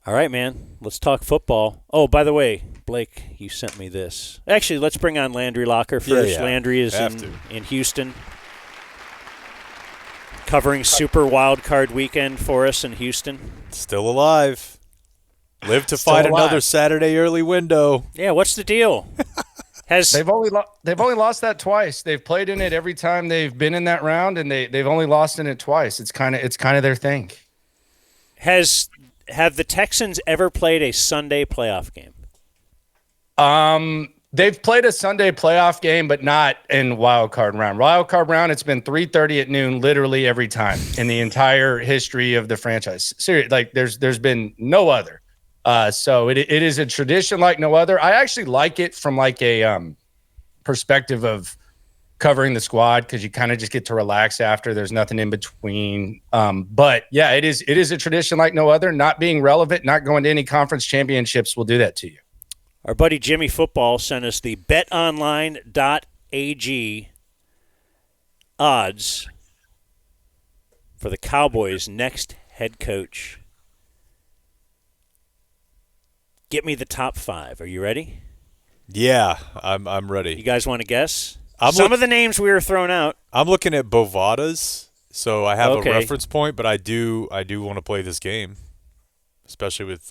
All right, man. Let's talk football. Oh, by the way, Blake, you sent me this. Actually, let's bring on Landry Locker first. Yeah. Landry is in Houston, covering Super Wild Card Weekend for us in Houston. Still alive. Live to fight another Saturday early window. Yeah, what's the deal? They've only lost that twice. They've played in it every time they've been in that round, and they've only lost in it twice. It's kind of their thing. Have the Texans ever played a Sunday playoff game? They've played a Sunday playoff game, but not in wild card round. Wild card round, it's been 3:30 at noon, literally every time in the entire history of the franchise. Seriously, like there's been no other. So it is a tradition like no other. I actually like it from like a perspective of covering the squad because you kind of just get to relax after. There's nothing in between. But yeah, it is a tradition like no other. Not being relevant, not going to any conference championships will do that to you. Our buddy Jimmy Football sent us the betonline.ag odds for the Cowboys' next head coach. Get me the top 5. Are you ready? Yeah, I'm ready. You guys want to guess? Some of the names we were throwing out. I'm looking at Bovada's, so I have a reference point, but I do want to play this game, especially with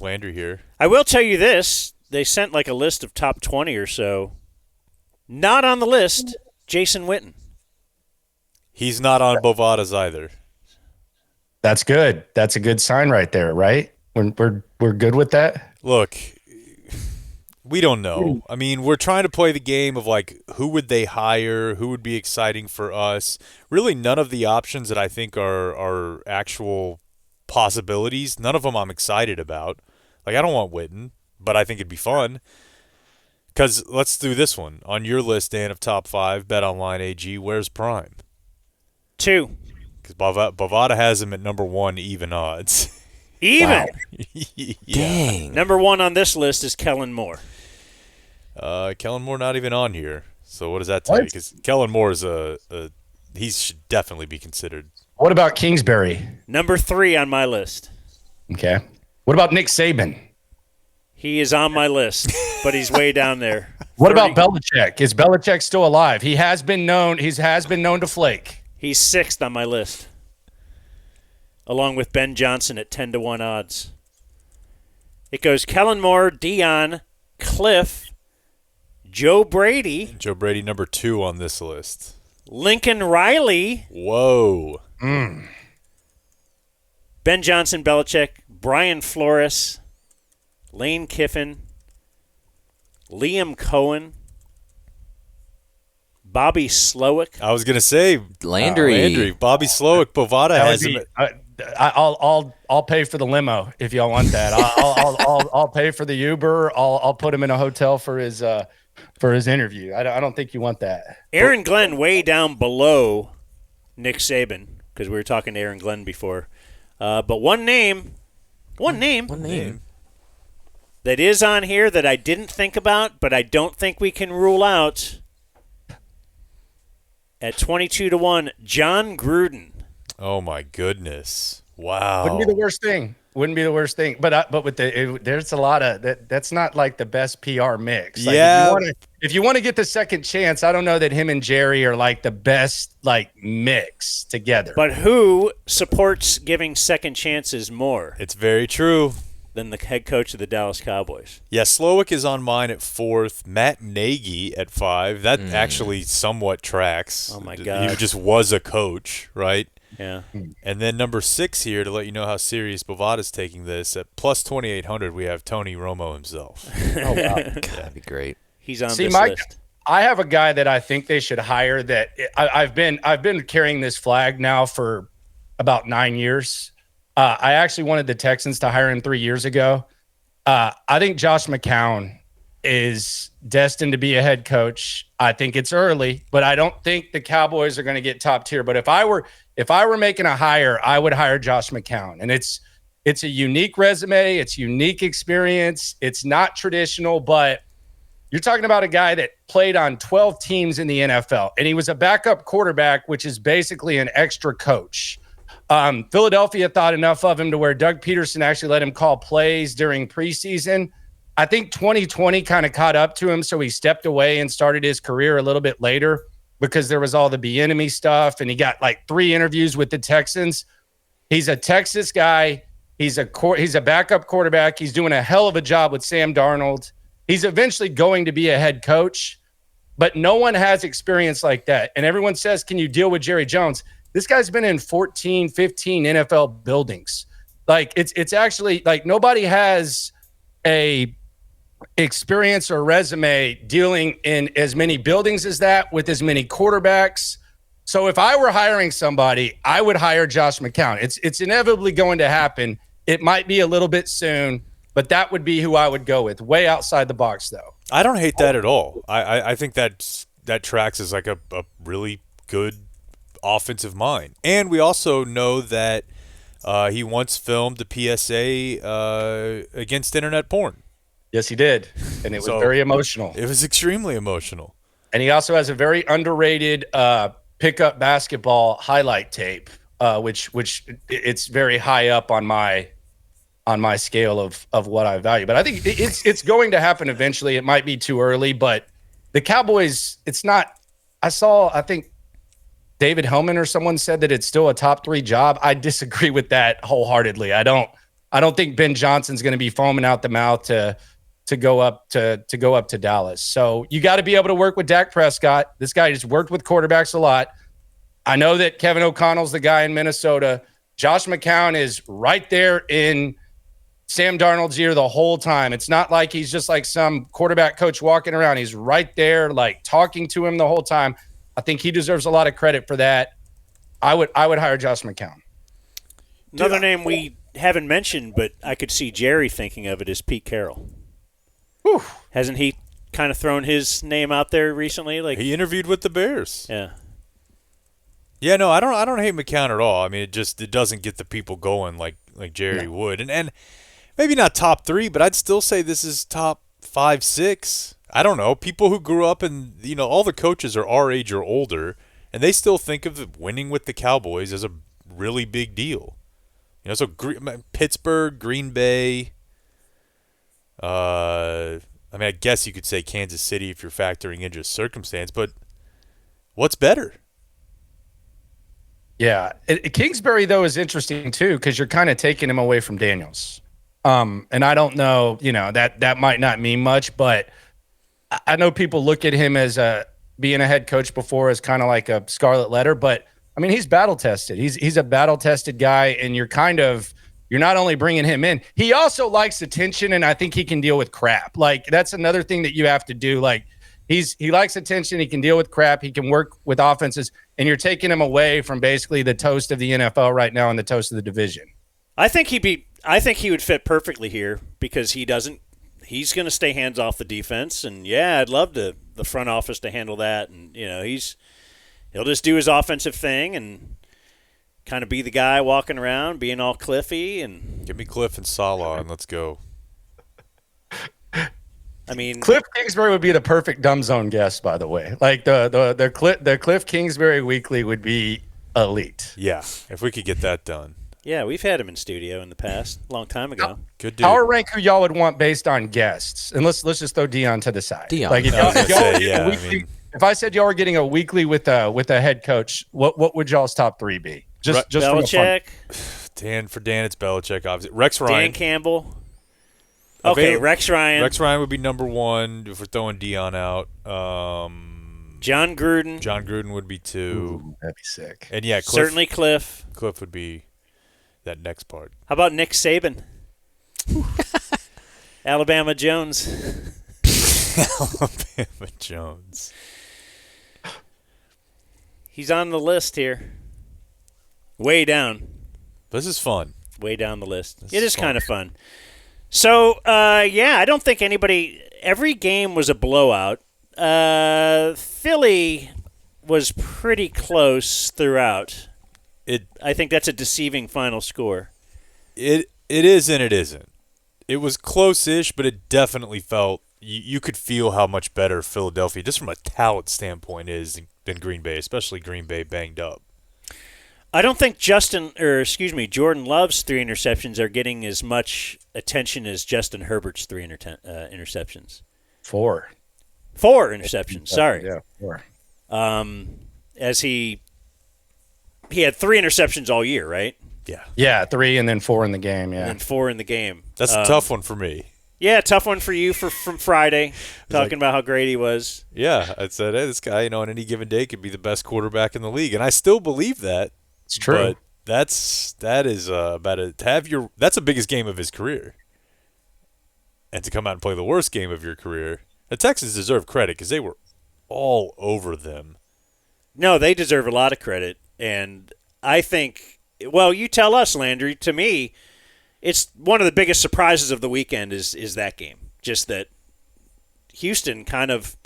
Landry here. I will tell you this. They sent like a list of top 20 or so. Not on the list, Jason Witten. He's not on Bovada's either. That's good. That's a good sign right there, right? We're good with that? Look, we don't know. I mean, we're trying to play the game of like who would they hire, who would be exciting for us. Really, none of the options that I think are actual possibilities, none of them I'm excited about. Like, I don't want Witten, but I think it'd be fun. Because let's do this one. On your list, Dan, of top 5, BetOnline AG, where's Prime? 2. Because Bovada has him at number 1, even odds. Even? Wow. Yeah. Dang. Number 1 on this list is Kellen Moore. Kellen Moore not even on here. So what does that tell you? Because Kellen Moore is he should definitely be considered. What about Kingsbury? Number 3 on my list. Okay. What about Nick Saban? He is on my list, but he's way down there. What about Belichick? Is Belichick still alive? He has been known to flake. He's 6th on my list, along with Ben Johnson at 10-1 odds. It goes Kellen Moore, Dion, Cliff, Joe Brady. Joe Brady number 2 on this list. Lincoln Riley. Whoa. Ben Johnson, Belichick, Brian Flores, Lane Kiffin, Liam Cohen, Bobby Slowick. I was gonna say Landry. Bobby Slowick. Bovada has him. I'll pay for the limo if y'all want that. I'll pay for the Uber. I'll put him in a hotel for his interview. I don't think you want that. Aaron Glenn way down below Nick Saban because we were talking to Aaron Glenn before. But one name that is on here that I didn't think about, but I don't think we can rule out. At 22-1, John Gruden. Oh my goodness! Wow. Wouldn't be the worst thing. But with there's a lot of that. That's not like the best PR mix. Like, yeah. If you want to get the second chance, I don't know that him and Jerry are like the best like mix together. But who supports giving second chances more? It's very true. Than the head coach of the Dallas Cowboys. Yeah, Slowick is on mine at 4th. Matt Nagy at 5. That actually somewhat tracks. Oh, my God. He just was a coach, right? Yeah. And then number 6 here, to let you know how serious Bovada's taking this, at plus 2,800, we have Tony Romo himself. Oh, wow. God, that'd be great. He's on See, this Mike, list. I have a guy that I think they should hire that I've been carrying this flag now for about 9 years. I actually wanted the Texans to hire him 3 years ago. I think Josh McCown is destined to be a head coach. I think it's early, but I don't think the Cowboys are going to get top tier. But if I were making a hire, I would hire Josh McCown. And it's a unique resume. It's unique experience. It's not traditional, but you're talking about a guy that played on 12 teams in the NFL, and he was a backup quarterback, which is basically an extra coach. Philadelphia thought enough of him to where Doug Peterson actually let him call plays during preseason. I think 2020 kind of caught up to him, so he stepped away and started his career a little bit later because there was all the Bieniemy stuff, and he got like 3 interviews with the Texans. He's a Texas guy. He's a backup quarterback. He's doing a hell of a job with Sam Darnold. He's eventually going to be a head coach, but no one has experience like that. And everyone says, can you deal with Jerry Jones? This guy's been in 14, 15 NFL buildings. Like it's actually like nobody has a experience or resume dealing in as many buildings as that with as many quarterbacks. So if I were hiring somebody, I would hire Josh McCown. It's inevitably going to happen. It might be a little bit soon, but that would be who I would go with. Way outside the box, though. I don't hate that at all. I think that tracks as like a really good offensive mind. And we also know that he once filmed a PSA against internet porn. Yes, he did. And it was very emotional. It was extremely emotional. And he also has a very underrated pickup basketball highlight tape, which it's very high up on my scale of what I value. But I think it's going to happen eventually. It might be too early, but the Cowboys, it's not. I think David Hellman or someone said that it's still a top 3 job. I disagree with that wholeheartedly. I don't think Ben Johnson's going to be foaming out the mouth to go up to Dallas. So you got to be able to work with Dak Prescott. This guy just worked with quarterbacks a lot. I know that Kevin O'Connell's the guy in Minnesota. Josh McCown is right there in Sam Darnold's ear the whole time. It's not like he's just like some quarterback coach walking around. He's right there, like talking to him the whole time. I think he deserves a lot of credit for that. I would hire Josh McCown. Another name we haven't mentioned, but I could see Jerry thinking of it, is Pete Carroll. Whew. Hasn't he kind of thrown his name out there recently? Like he interviewed with the Bears. Yeah. Yeah, no, I don't hate McCown at all. I mean, it doesn't get the people going like Jerry would, and maybe not top 3, but I'd still say this is top 5, 6. I don't know. People who grew up and all the coaches are our age or older, and they still think of winning with the Cowboys as a really big deal. So Pittsburgh, Green Bay. I mean, I guess you could say Kansas City if you're factoring in just circumstance, but what's better? Yeah. Kingsbury, though, is interesting, too, because you're kind of taking him away from Daniels. And I don't know, that might not mean much, but I know people look at him as being a head coach before as kind of like a scarlet letter, but, I mean, he's battle-tested. He's a battle-tested guy, and you're not only bringing him in, he also likes attention, and I think he can deal with crap. Like, that's another thing that you have to do. Like, he likes attention. He can deal with crap. He can work with offenses, and you're taking him away from basically the toast of the NFL right now and the toast of the division. I think he would fit perfectly here because he's going to stay hands off the defense, and I'd love the front office to handle that, and he'll just do his offensive thing and kind of be the guy walking around, being all Cliffy. And give me Cliff and Salah, and let's go. I mean, Cliff Kingsbury would be the perfect dumb zone guest, by the way. Like the Cliff Kingsbury Weekly would be elite. Yeah, if we could get that done. Yeah, we've had him in studio in the past, a long time ago. Good dude. Power rank who y'all would want based on guests, and let's just throw Dion to the side. Dion. Like if if I said y'all were getting a weekly with a head coach, what would y'all's top 3 be? Just Belichick. For Dan, it's Belichick. Obviously, Rex Ryan. Dan Campbell. Okay, Rex Ryan. Rex Ryan would be number 1 if we're throwing Dion out. John Gruden. John Gruden would be 2. Ooh, that'd be sick. And Cliff, certainly Cliff. Cliff would be that next part. How about Nick Saban? Alabama Jones. Alabama Jones. He's on the list here. Way down. This is fun. Way down the list. It is kind of fun. So, I don't think every game was a blowout. Philly was pretty close throughout. I think that's a deceiving final score. It is and it isn't. It was close-ish, but it definitely felt you could feel how much better Philadelphia, just from a talent standpoint, is than Green Bay, especially Green Bay banged up. I don't think Jordan Love's 3 interceptions are getting as much attention as Justin Herbert's 3 interceptions. 4. 4 interceptions. Sorry. Yeah, 4. As he had 3 interceptions all year, right? Yeah. Yeah, 3 and then 4 in the game. Yeah. And then 4 in the game. That's a tough one for me. Yeah, tough one for you from Friday, talking about how great he was. Yeah, I said, hey, this guy, on any given day could be the best quarterback in the league, and I still believe that. It's true. But that's the biggest game of his career, and to come out and play the worst game of your career, the Texans deserve credit because they were all over them. No, they deserve a lot of credit, and I think. Well, you tell us, Landry. To me, it's one of the biggest surprises of the weekend is that game. Just that Houston kind of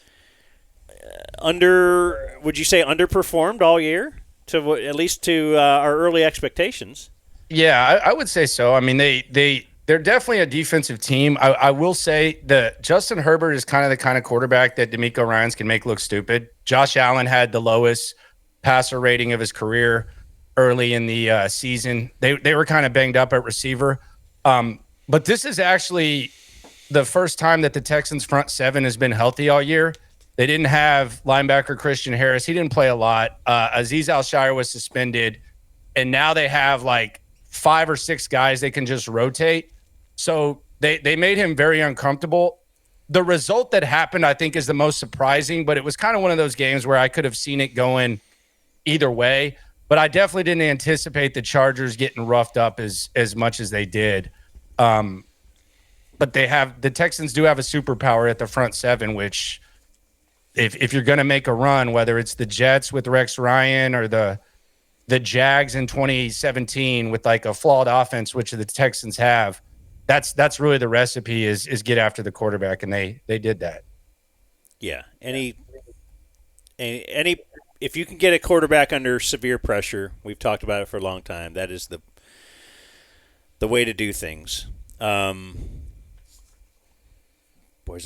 would you say underperformed all year at least to our early expectations? Yeah, I would say so. I mean, they're definitely a defensive team. I will say that Justin Herbert is kind of quarterback that DeMeco Ryans can make look stupid. Josh Allen had the lowest passer rating of his career early in the season. They were kind of banged up at receiver. But this is actually the first time that the Texans front 7 has been healthy all year. They didn't have linebacker Christian Harris. He didn't play a lot. Azeez Al-Shire was suspended. And now they have like 5 or 6 guys they can just rotate. So they made him very uncomfortable. The result that happened, I think, is the most surprising, but it was kind of one of those games where I could have seen it going either way. But I definitely didn't anticipate the Chargers getting roughed up as much as they did. But the Texans do have a superpower at the front 7, which if you're going to make a run, whether it's the Jets with Rex Ryan or the Jags in 2017 with like a flawed offense, which the Texans have, that's really the recipe is get after the quarterback, and they did that. Yeah. If you can get a quarterback under severe pressure, we've talked about it for a long time. That is the way to do things. Boys,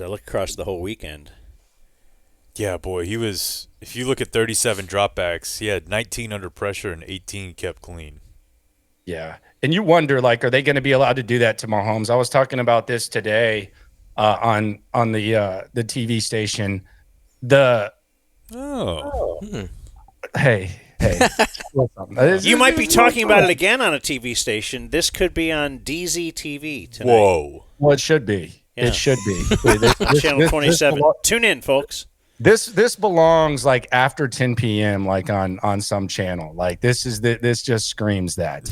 I look across the whole weekend. Yeah, boy, he was. If you look at 37 dropbacks, he had 19 under pressure and 18 kept clean. Yeah, and you wonder, like, are they going to be allowed to do that to Mahomes? I was talking about this today on the TV station. Hey. You might be talking about it again on a TV station. This could be on DZTV tonight. Whoa. Well, it should be. Yeah. It should be. Channel 27. Tune in, folks. This belongs like after 10 p.m. like on some channel. Like this just screams that.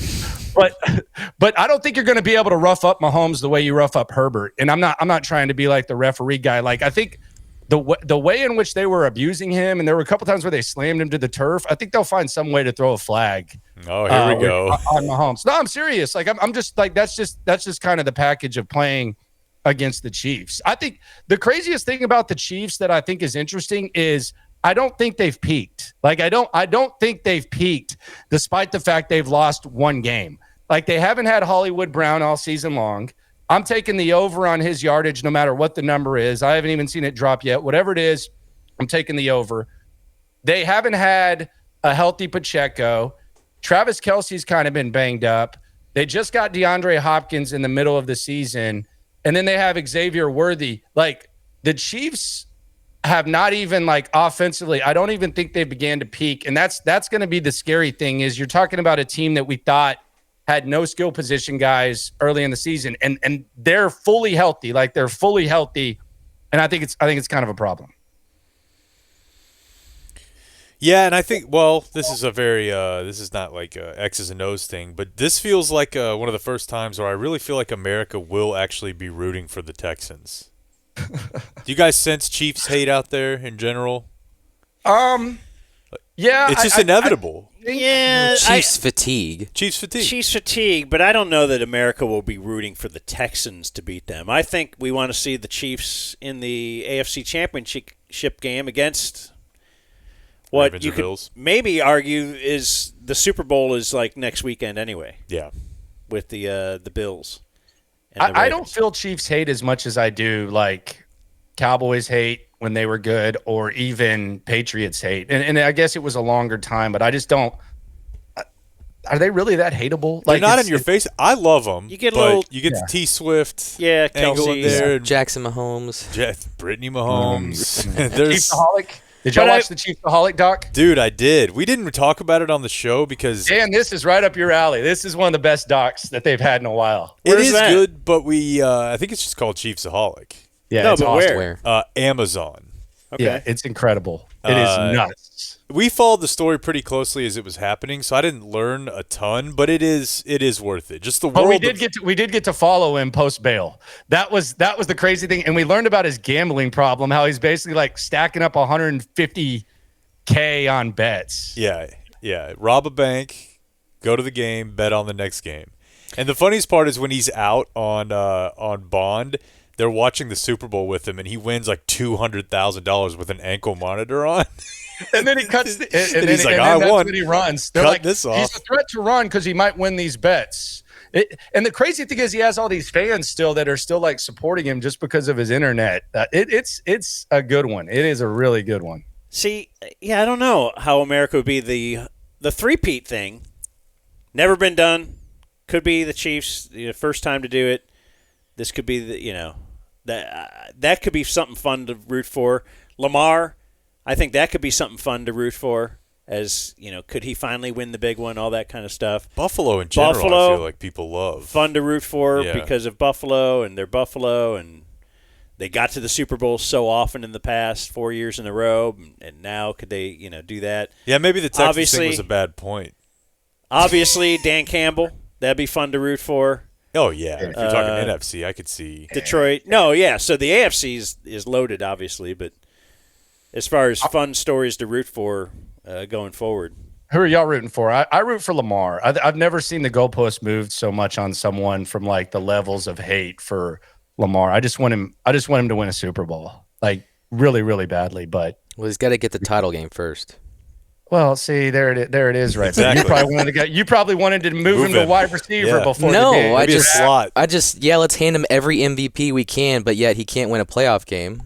But I don't think you're going to be able to rough up Mahomes the way you rough up Herbert. And I'm not trying to be like the referee guy. Like I think the way in which they were abusing him, and there were a couple times where they slammed him to the turf, I think they'll find some way to throw a flag. Oh, here we go. On Mahomes. No, I'm serious. Like I'm just like that's just kind of the package of playing against the Chiefs. I think the craziest thing about the Chiefs that I think is interesting is I don't think they've peaked. Like I don't think they've peaked despite the fact they've lost one game. Like they haven't had Hollywood Brown all season long. I'm taking the over on his yardage no matter what the number is. I haven't even seen it drop yet. Whatever it is, I'm taking the over. They haven't had a healthy Pacheco. Travis Kelce's kind of been banged up. They just got DeAndre Hopkins in the middle of the season. And then they have Xavier Worthy. Like the Chiefs have not even like offensively, I don't even think they began to peak. And that's going to be the scary thing is you're talking about a team that we thought had no skill position guys early in the season, and they're fully healthy. Like they're fully healthy, and I think it's kind of a problem. Yeah, and I think this is this is not like a X's and O's thing, but this feels like one of the first times where I really feel like America will actually be rooting for the Texans. Do you guys sense Chiefs hate out there in general? Yeah, it's just inevitable. Chiefs fatigue. Chiefs fatigue. But I don't know that America will be rooting for the Texans to beat them. I think we want to see the Chiefs in the AFC Championship game against what Ravens you or could Bills. Maybe argue is the Super Bowl is like next weekend anyway. Yeah, with the Bills. And I don't feel Chiefs hate as much as I do like Cowboys hate when they were good, or even Patriots hate. And I guess it was a longer time, but I just don't. are they really that hateable? They're not in your face. I love them. You get you get the T Swift Yeah, angle in Kelsey. there. Jackson Mahomes. Brittany Mahomes. Chiefsaholic. Did y'all watch the Chiefsaholic doc? Dude, I did. We didn't talk about it on the show because Dan, this is right up your alley. This is one of the best docs that they've had in a while. it is good, but I think it's just called Chiefsaholic. Yeah, No, it's but awesome. where? Amazon. Okay. Yeah, it's incredible. It is nuts. We followed the story pretty closely as it was happening, so I didn't learn a ton, but it is worth it. Just the But world. we did get to follow him post bail. That was the crazy thing, and we learned about his gambling problem. How he's basically like stacking up 150K on bets. Yeah. Rob a bank, go to the game, bet on the next game. And the funniest part is when he's out on bond, they're watching the Super Bowl with him, and he wins like $200,000 with an ankle monitor on. And then he cuts, and he's like, then "I that's won. when he runs. They're Cut like, this off." he's a threat to run because he might win these bets. And the crazy thing is, he has all these fans still that are still like supporting him just because of his internet. It's a good one. It is a really good one. See, I don't know how America would be the three-peat thing. Never been done. Could be the Chiefs, first time to do it. This could be that could be something fun to root for. Lamar, I think that could be something fun to root for. As could he finally win the big one? All that kind of stuff. Buffalo in general, I feel like people love. Fun to root for because of Buffalo, and they're Buffalo, and they got to the Super Bowl so often in the past, 4 years in a row, and now could they, do that? Yeah, maybe the Texans thing was a bad point. Obviously, Dan Campbell, that'd be fun to root for. Oh, yeah. If you're talking NFC, I could see. Detroit. No, yeah. So the AFC is loaded, obviously, but as far as fun stories to root for going forward. Who are y'all rooting for? I root for Lamar. I've never seen the goalpost moved so much on someone from like the levels of hate for Lamar. I just want him to win a Super Bowl, like really, really badly. But Well, he's got to get the title game first. well, see, there it is, right there. Exactly. You probably wanted to move him to wide receiver before the game. No, Maybe a slot. let's hand him every MVP we can, but yet he can't win a playoff game.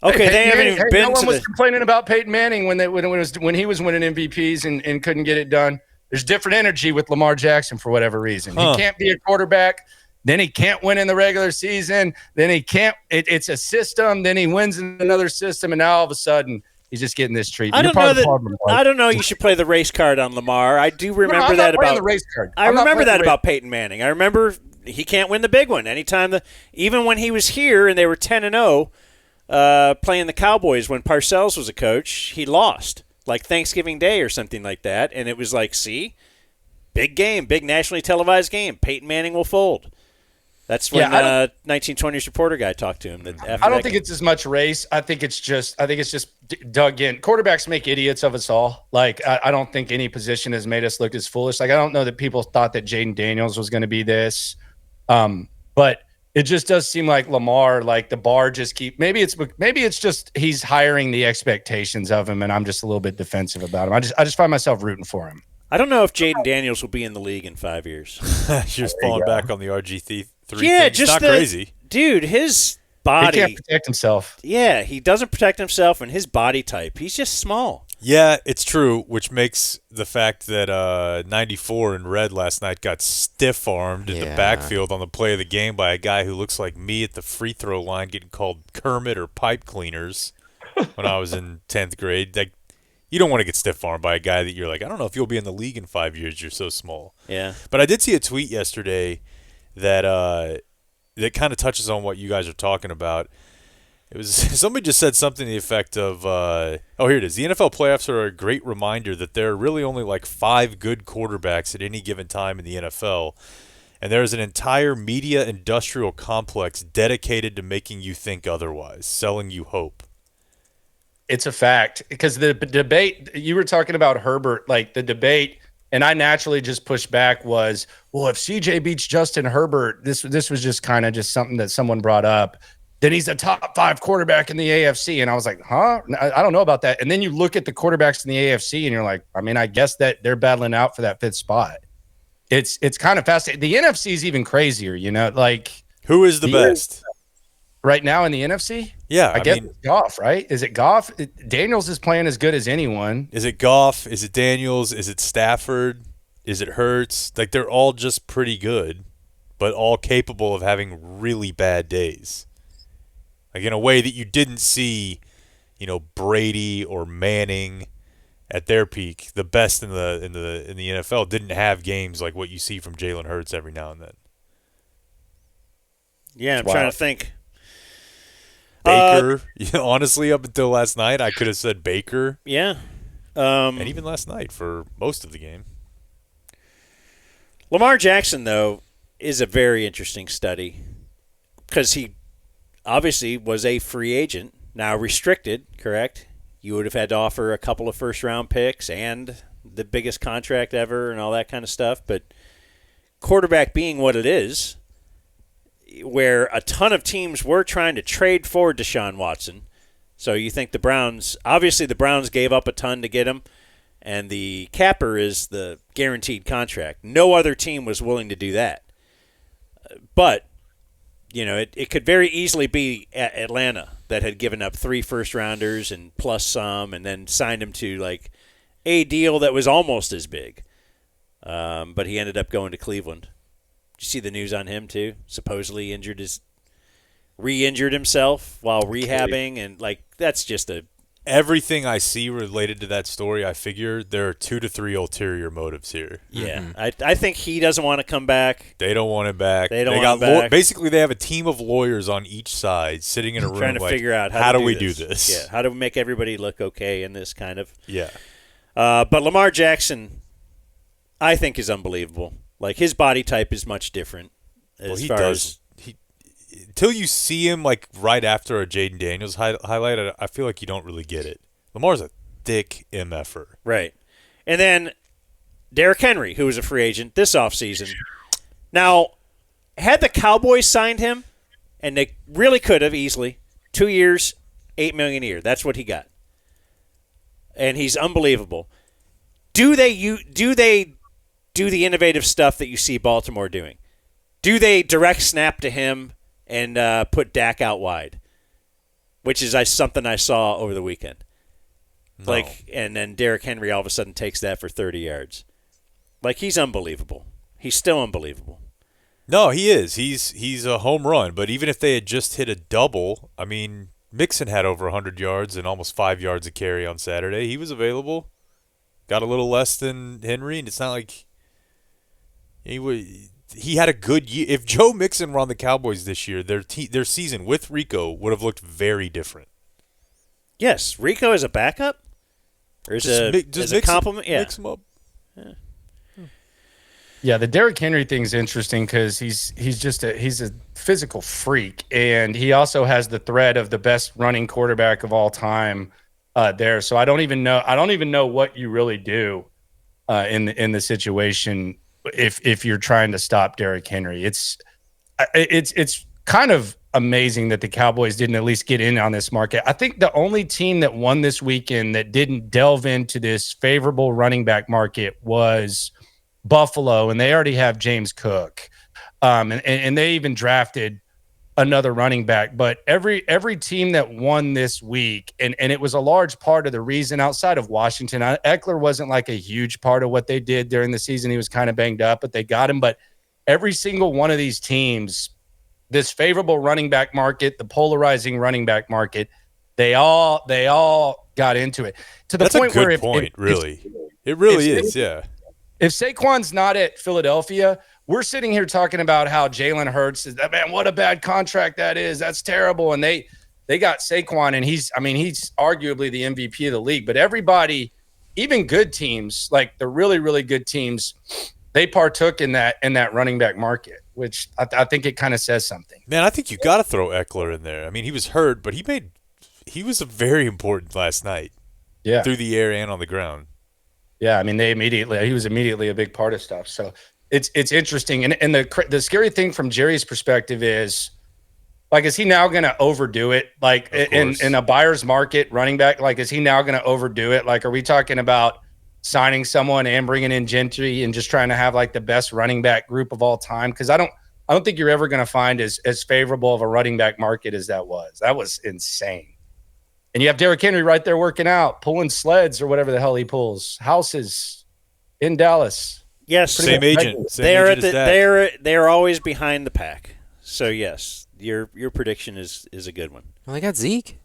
Okay, they haven't even been no one to was complaining about Peyton Manning when he was winning MVPs and couldn't get it done. There's different energy with Lamar Jackson for whatever reason. He can't be a quarterback. Then he can't win in the regular season. Then he can't. It's a system. Then he wins in another system, and now all of a sudden he's just getting this treatment. I don't know. You should play the race card on Lamar. I do remember that about the race card. I remember that about Peyton Manning. I remember he can't win the big one anytime. Even when he was here and they were 10-0. Playing the Cowboys when Parcells was a coach, he lost like Thanksgiving Day or something like that, and it was like, see, big game, big nationally televised game. Peyton Manning will fold. That's when 1920s reporter guy talked to him. I don't think it's as much race. I think it's just dug in. Quarterbacks make idiots of us all. Like I don't think any position has made us look as foolish. Like I don't know that people thought that Jaden Daniels was going to be this, but. It just does seem like Lamar, like the bar just maybe it's just he's hiring the expectations of him, and I'm just a little bit defensive about him. I just find myself rooting for him. I don't know if Jaden Daniels will be in the league in 5 years. You're just falling back on the RG3 yeah, thing. just it's not crazy. Dude, his body. He can't protect himself. Yeah, he doesn't protect himself, and his body type, he's just small. Yeah, it's true, which makes the fact that 94 in red last night got stiff-armed in the backfield on the play of the game by a guy who looks like me at the free throw line getting called Kermit or pipe cleaners when I was in 10th grade. Like, you don't want to get stiff-armed by a guy that you're like, I don't know if you'll be in the league in 5 years. You're so small. Yeah. But I did see a tweet yesterday that that kind of touches on what you guys are talking about. It was somebody just said something to the effect of, here it is. The NFL playoffs are a great reminder that there are really only like 5 good quarterbacks at any given time in the NFL, and there is an entire media industrial complex dedicated to making you think otherwise, selling you hope. It's a fact because the debate you were talking about Herbert, like the debate, and I naturally just pushed back was, well, if CJ beats Justin Herbert, this was just kind of just something that someone brought up. Then he's a top 5 quarterback in the AFC. And I was like, huh? I don't know about that. And then you look at the quarterbacks in the AFC and you're like, I mean, I guess that they're battling out for that 5th spot. It's kind of fascinating. The NFC is even crazier, like. Who is the best? Right now in the NFC? Yeah. I guess it's Goff, right? Is it Goff? Daniels is playing as good as anyone. Is it Goff? Is it Daniels? Is it Stafford? Is it Hurts? Like, they're all just pretty good, but all capable of having really bad days. Like, in a way that you didn't see, Brady or Manning at their peak. The best in the NFL didn't have games like what you see from Jalen Hurts every now and then. Yeah, I'm trying to think. Baker, honestly, up until last night, I could have said Baker. Yeah. And even last night for most of the game. Lamar Jackson, though, is a very interesting study because he obviously was a free agent, now restricted, correct? You would have had to offer a couple of first-round picks and the biggest contract ever and all that kind of stuff. But quarterback being what it is, where a ton of teams were trying to trade for Deshaun Watson. So you think the Browns gave up a ton to get him, and the capper is the guaranteed contract. No other team was willing to do that. But, it could very easily be Atlanta that had given up 3 first-rounders and plus some and then signed him to, like, a deal that was almost as big. But he ended up going to Cleveland. Did you see the news on him, too? Supposedly re-injured himself while rehabbing, and, like, that's just everything I see related to that story, I figure there are 2 to 3 ulterior motives here. Yeah, I think he doesn't want to come back. They don't want him back. They don't want him back. Basically, they have a team of lawyers on each side sitting in a room trying to figure out how do we this. do this? Yeah, how do we make everybody look okay in this kind of. Yeah. But Lamar Jackson, I think, is unbelievable. Like, his body type is much different. Until you see him, like, right after a Jaden Daniels highlight, I feel like you don't really get it. Lamar's a thick MFer. Right. And then Derrick Henry, who was a free agent this offseason. Now, had the Cowboys signed him, and they really could have easily, 2 years, $8 million a year. That's what he got. And he's unbelievable. Do they do the innovative stuff that you see Baltimore doing? Do they direct snap to him and put Dak out wide, which is something I saw over the weekend? No. And then Derrick Henry all of a sudden takes that for 30 yards. Like, he's unbelievable. He's still unbelievable. No, he is. He's a home run. But even if they had just hit a double, I mean, Mixon had over 100 yards and almost 5 yards a carry on Saturday. He was available. Got a little less than Henry, and it's not like he had a good year. If Joe Mixon were on the Cowboys this year, their season with Rico would have looked very different. Yes, Rico is a backup, or is a compliment. Yeah, mix him up. Yeah, the Derrick Henry thing's interesting because he's a physical freak, and he also has the threat of the best running quarterback of all time there. So I don't even know what you really do in the situation if you're trying to stop Derrick Henry. It's kind of amazing that the Cowboys didn't at least get in on this market. I think the only team that won this weekend that didn't delve into this favorable running back market was Buffalo, and they already have James Cook. And they even drafted another running back. But every team that won this week, and it was a large part of the reason outside of Washington. Eckler wasn't like a huge part of what they did during the season. He was kind of banged up, but they got him. But every single one of these teams, this favorable running back market, the polarizing running back market, they all got into it to the point where it really is. Yeah. If Saquon's not at Philadelphia, we're sitting here talking about how Jalen Hurts is that man. What a bad contract that is. That's terrible. And they got Saquon, and he's arguably the MVP of the league. But everybody, even good teams, like the really, really good teams, they partook in that running back market, which I think it kind of says something. Man, I think you got to throw Eckler in there. I mean, he was hurt, but he was very important last night. Yeah, through the air and on the ground. Yeah, I mean, he was immediately a big part of stuff. So it's interesting, and the scary thing from Jerry's perspective is, like, is he now going to overdo it? Like in a buyer's market, running back, like, is he now going to overdo it? Like, are we talking about signing someone and bringing in Gentry and just trying to have like the best running back group of all time? Because I don't think you're ever going to find as favorable of a running back market as that was. That was insane. And you have Derrick Henry right there working out, pulling sleds or whatever the hell he pulls, houses in Dallas. Yes, Same agent. Same they're agent as Dak. they're always behind the pack. So yes, your prediction is a good one. Well, they got Zeke.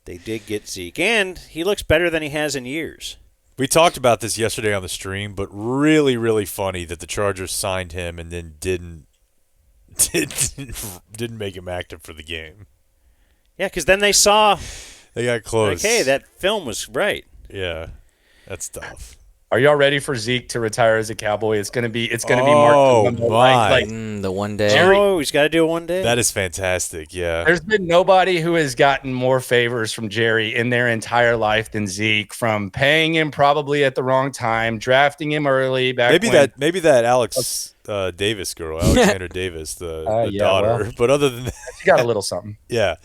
They did get Zeke, and he looks better than he has in years. We talked about this yesterday on the stream, but really, really funny that the Chargers signed him and then didn't make him active for the game. Yeah, because then they saw, They got close. like, hey, that film was right. Yeah, that's tough. Are y'all ready for Zeke to retire as a Cowboy? It's gonna be Oh, Mark Trumbo. my. Like The one day. Oh, he's got to do it one day. That is fantastic. Yeah. there's been nobody who has gotten more favors from Jerry in their entire life than Zeke, from paying him probably at the wrong time, drafting him early back Maybe that Alex Davis girl, Alexander Davis, the daughter. well. But other than that, He got a little something. yeah.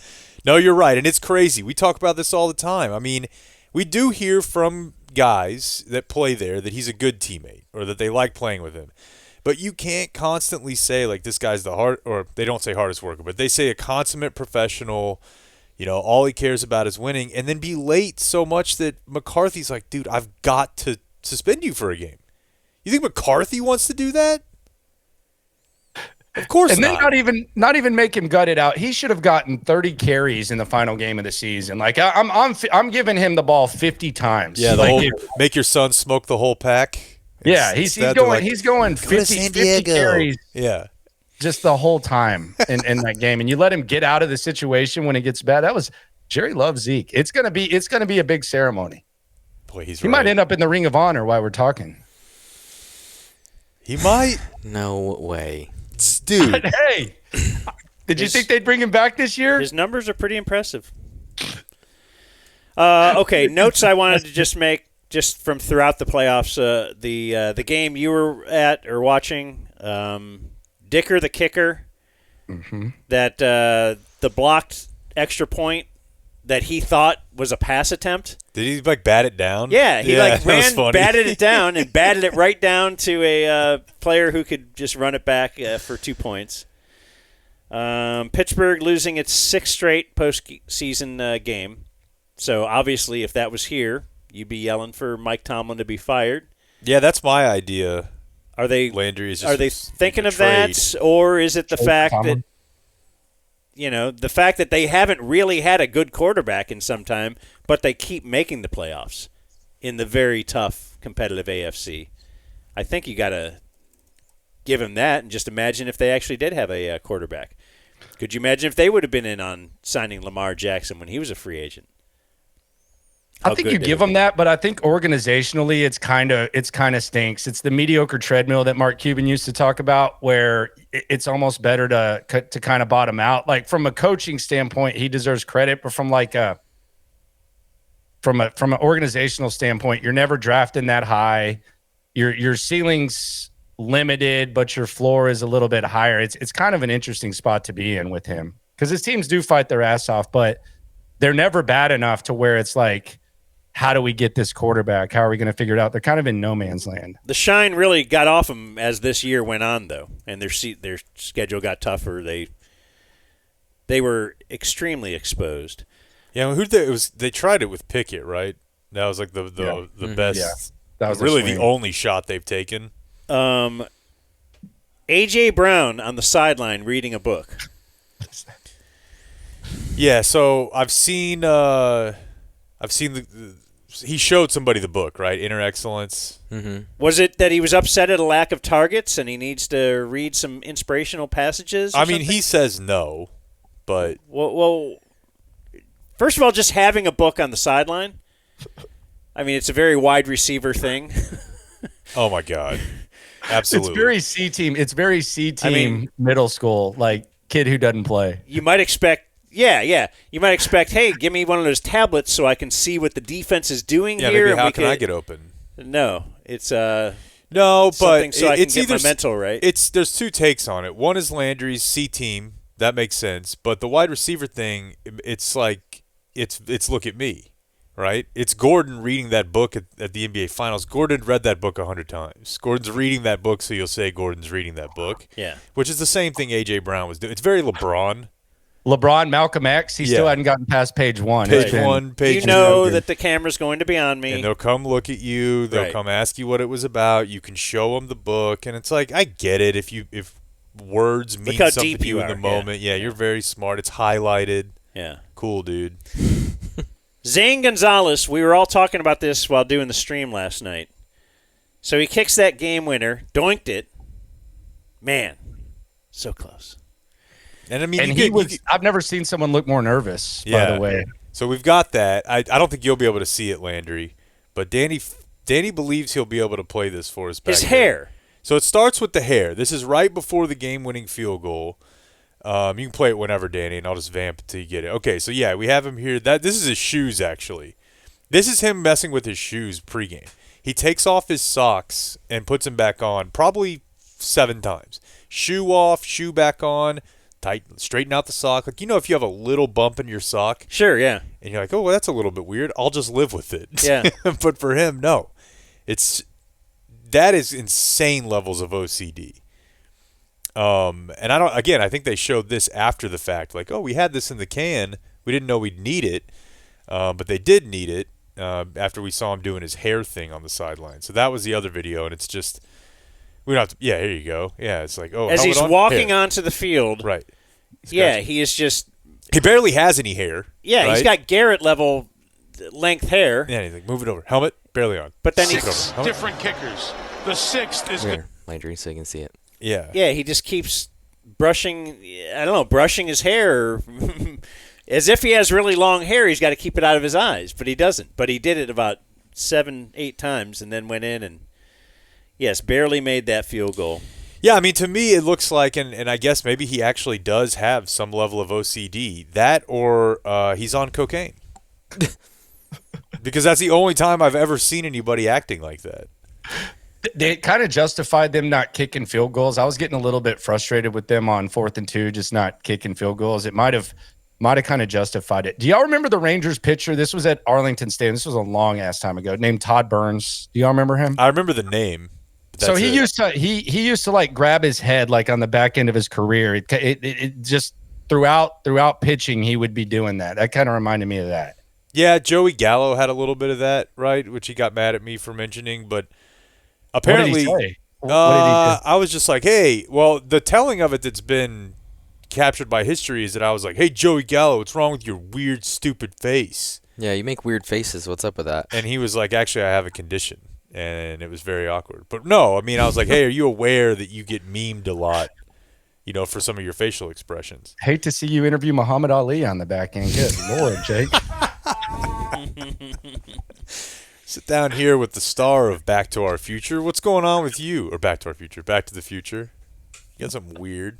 No, you're right. And it's crazy. We talk about this all the time. I mean, we do hear from guys that play there that he's a good teammate or that they like playing with him. But you can't constantly say, like, this guy's the hard, or they don't say hardest worker, but they say a consummate professional, all he cares about is winning, and then be late so much that McCarthy's like, dude, I've got to suspend you for a game. You think McCarthy wants to do that? Of course And not. then not even make him gut it out. He should have gotten 30 carries in the final game of the season. Like I'm giving him the ball 50 times. Yeah, like, make your son smoke the whole pack. yeah, he's going 50 carries Yeah. just the whole time in that game, and you let him get out of the situation when it gets bad. Jerry loves Zeke. It's gonna be a big ceremony. Boy, He might end up in the Ring of Honor while we're talking. He might. No way. Dude. Hey, did you think they'd bring him back this year? His numbers are pretty impressive. Okay, notes I wanted to just make just from throughout the playoffs. The game you were at or watching, Dicker the kicker, that the blocked extra point that he thought was a pass attempt. Did he bat it down? Yeah, he that was funny. batted it down, and batted it right down to a player who could just run it back for 2 points. Pittsburgh losing its 6th straight postseason game. So obviously, if that was here, you'd be yelling for Mike Tomlin to be fired. Yeah, that's my idea. Are they Landry is just are they thinking of trade. that, or is it the fact that they haven't really had a good quarterback in some time, but they keep making the playoffs in the very tough competitive AFC? I think you got to give them that, and just imagine if they actually did have a quarterback. Could you imagine if they would have been in on signing Lamar Jackson when he was a free agent? I think you give them that, but I think organizationally it's kind of stinks. It's the mediocre treadmill that Mark Cuban used to talk about, where it's almost better to kind of bottom out. Like from a coaching standpoint, he deserves credit, but from an organizational standpoint, you're never drafting that high. Your ceiling's limited, but your floor is a little bit higher. It's kind of an interesting spot to be in with him, because his teams do fight their ass off, but they're never bad enough to where it's like, how do we get this quarterback? How are we going to figure it out? They're kind of in no man's land. The shine really got off them as this year went on, though, and their schedule got tougher. They were extremely exposed. Yeah, they tried it with Pickett, right? That was like the best. Yeah. That was really the only shot they've taken. A.J. Brown on the sideline reading a book. Yeah, so I've seen he showed somebody the book, right? Inner Excellence. Mm-hmm. Was it that he was upset at a lack of targets and he needs to read some inspirational passages? I mean, he says no, but well, first of all, just having a book on the sideline. I mean, it's a very wide receiver thing. oh my God, absolutely. It's very C team. It's very C team middle school, like kid who doesn't play. You might expect. Yeah. You might expect, hey, give me one of those tablets so I can see what the defense is doing here. Maybe how can I get open? No, it's no, but so I it's can either get my mental right. There's two takes on it. One is Landry's C team. That makes sense. But the wide receiver thing, it's like it's look at me, right? It's Gordon reading that book at the NBA Finals. Gordon read that book 100 times. Gordon's reading that book, so you'll say Gordon's reading that book. Yeah, which is the same thing A.J. Brown was doing. It's very LeBron. LeBron, Malcolm X, he still hadn't gotten past page 1. Page 1, page 2. You know that the camera's going to be on me. And they'll come look at you. They'll come ask you what it was about. You can show them the book. And it's like, I get it. If words mean something to you in the moment. Yeah, you're very smart. It's highlighted. Yeah. Cool, dude. Zane Gonzalez, we were all talking about this while doing the stream last night. So he kicks that game winner, doinked it. Man, so close. And I mean, I've never seen someone look more nervous, by the way. So we've got that. I don't think you'll be able to see it, Landry. But Danny believes he'll be able to play this for us back His hair. So it starts with the hair. This is right before the game-winning field goal. You can play it whenever, Danny, and I'll just vamp until you get it. Okay, so yeah, we have him here. This is his shoes, actually. This is him messing with his shoes pregame. He takes off his socks and puts them back on probably 7 times. Shoe off, shoe back on, straighten out the sock. Like, if you have a little bump in your sock. Sure, yeah. And you're like, oh, well, that's a little bit weird. I'll just live with it. Yeah. But for him, no. That is insane levels of OCD. And I think they showed this after the fact. Like, oh, we had this in the can. We didn't know we'd need it. But they did need it after we saw him doing his hair thing on the sideline. So that was the other video, and it's just we don't have to. Yeah, here you go. Yeah, it's like, oh, as he's walking onto the field, right? He is just. He barely has any hair. Yeah, right? He's got Garrett level length hair. Yeah, he's like, move it over. Helmet barely on. But then Six different kickers. The 6th is Here, Landry, so you can see it. Yeah. Yeah, he just keeps brushing his hair. As if he has really long hair, he's got to keep it out of his eyes, but he doesn't. But he did it about 7-8 times and then went in and, yes, barely made that field goal. Yeah, I mean, to me, it looks like, and I guess maybe he actually does have some level of OCD. That or he's on cocaine. Because that's the only time I've ever seen anybody acting like that. They kind of justified them not kicking field goals. I was getting a little bit frustrated with them on 4th and 2, just not kicking field goals. It might have kind of justified it. Do y'all remember the Rangers pitcher? This was at Arlington Stadium. This was a long ass time ago. Named Todd Burns. Do y'all remember him? I remember the name. So he used to like grab his head like on the back end of his career. It just throughout pitching he would be doing that. That kind of reminded me of that. Yeah, Joey Gallo had a little bit of that, right? Which he got mad at me for mentioning, but apparently, what did he say? What did he do? I was just like, hey, well, the telling of it that's been captured by history is that I was like, hey, Joey Gallo, what's wrong with your weird, stupid face? Yeah, you make weird faces. What's up with that? And he was like, actually, I have a condition. And it was very awkward. But no, I mean, I was like, hey, are you aware that you get memed a lot, for some of your facial expressions? Hate to see you interview Muhammad Ali on the back end. Good Lord, Jake. Sit down here with the star of Back to Our Future. What's going on with you? Or Back to Our Future. Back to the Future. You got something weird.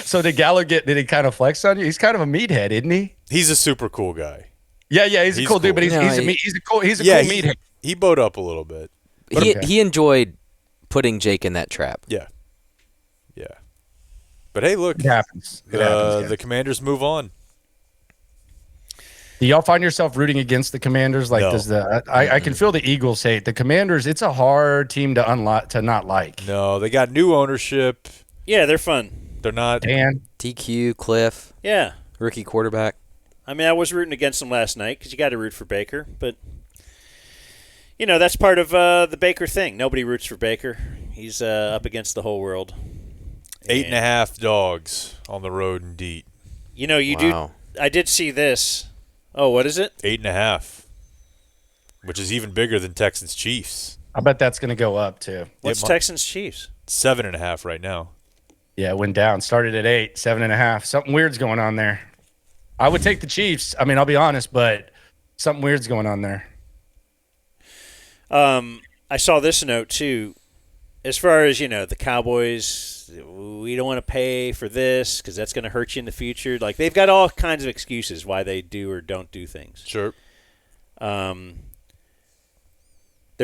So did Gallo did he kind of flex on you? He's kind of a meathead, isn't he? He's a super cool guy. Yeah, he's a cool dude, but he's a cool meathead. He bowed up a little bit. He enjoyed putting Jake in that trap. Yeah. But hey, look. It happens. The Commanders move on. Do y'all find yourself rooting against the Commanders? Like, No. I can feel the Eagles hate the Commanders. It's a hard team to not like. No, they got new ownership. Yeah, they're fun. They're not. Dan. DQ, Cliff. Yeah. Rookie quarterback. I mean, I was rooting against them last night because you got to root for Baker, but that's part of the Baker thing. Nobody roots for Baker. He's up against the whole world. 8.5 dogs on the road indeed. Do. I did see this. Oh, what is it? 8.5, which is even bigger than Texans Chiefs. I bet that's going to go up too. What's Texans Chiefs? 7.5 right now. Yeah, it went down. Started at 8, 7.5. Something weird's going on there. I would take the Chiefs. I mean, I'll be honest, but something weird's going on there. I saw this note too. As far as the Cowboys, we don't want to pay for this because that's going to hurt you in the future. Like they've got all kinds of excuses why they do or don't do things. Sure. There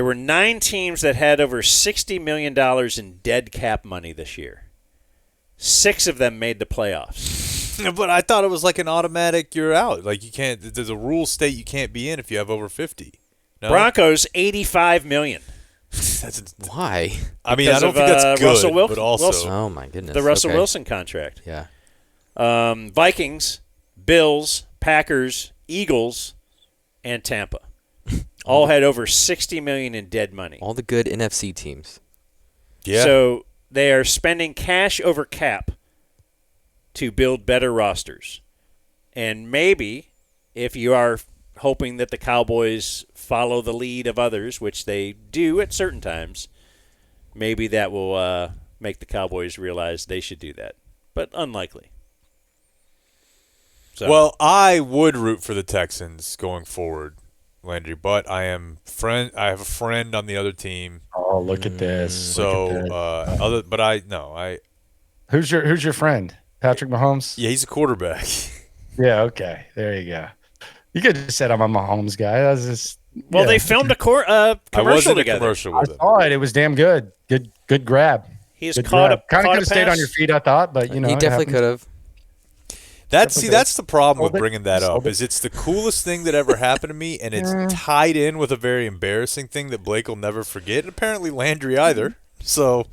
were 9 teams that had over $60 million in dead cap money this year. 6 of them made the playoffs. But I thought it was like an automatic you're out. Like you can't. There's a rule state you can't be in if you have over 50. No? Broncos $85 million. Why? I mean, I don't think that's good. Russell but also, Oh my goodness. the Russell Wilson contract. Yeah. Vikings, Bills, Packers, Eagles, and Tampa. All had over $60 million in dead money. All the good NFC teams. Yeah. So they are spending cash over cap to build better rosters. And maybe if you are hoping that the Cowboys follow the lead of others, which they do at certain times, maybe that will make the Cowboys realize they should do that. But unlikely. So. Well, I would root for the Texans going forward, Landry, but I have a friend on the other team. Oh, look at this. So, Who's your friend? Patrick Mahomes? Yeah, he's a quarterback. Yeah, okay. There you go. You could have said I'm a Mahomes guy. That was just they filmed a commercial I was in a together. commercial I with him. saw it. It was damn good. Good grab. He's Good caught grab. a Kind of caught could a have stayed on pass. your feet, I thought, but He definitely could have. That's the problem with Sold it. bringing that up Sold it. is it's the coolest thing that ever happened to me, and it's tied in with a very embarrassing thing that Blake will never forget, and apparently Landry either. So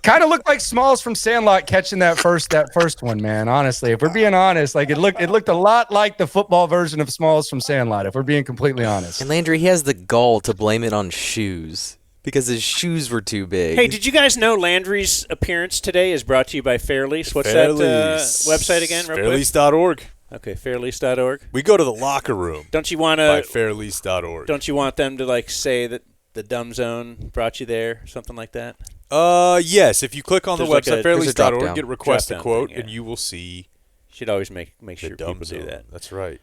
Kind of looked like Smalls from Sandlot catching that first one, man. Honestly, if we're being honest, like it looked a lot like the football version of Smalls from Sandlot. If we're being completely honest. And Landry, he has the gall to blame it on shoes because his shoes were too big. Hey, did you guys know Landry's appearance today is brought to you by Fairlease? What's that website again? Real quick? Fairlease.org. Okay, fairlease.org. We go to the locker room Don't you want by to? fairlease.org. Don't you want them to like say that the Dumb Zone brought you there, something like that? Yes, if you click on There's the like website, there's a drop fairlease.org, down. get request a Drop down quote, thing, yeah. and you will see Should always make the sure dumb people zone. do that. That's right.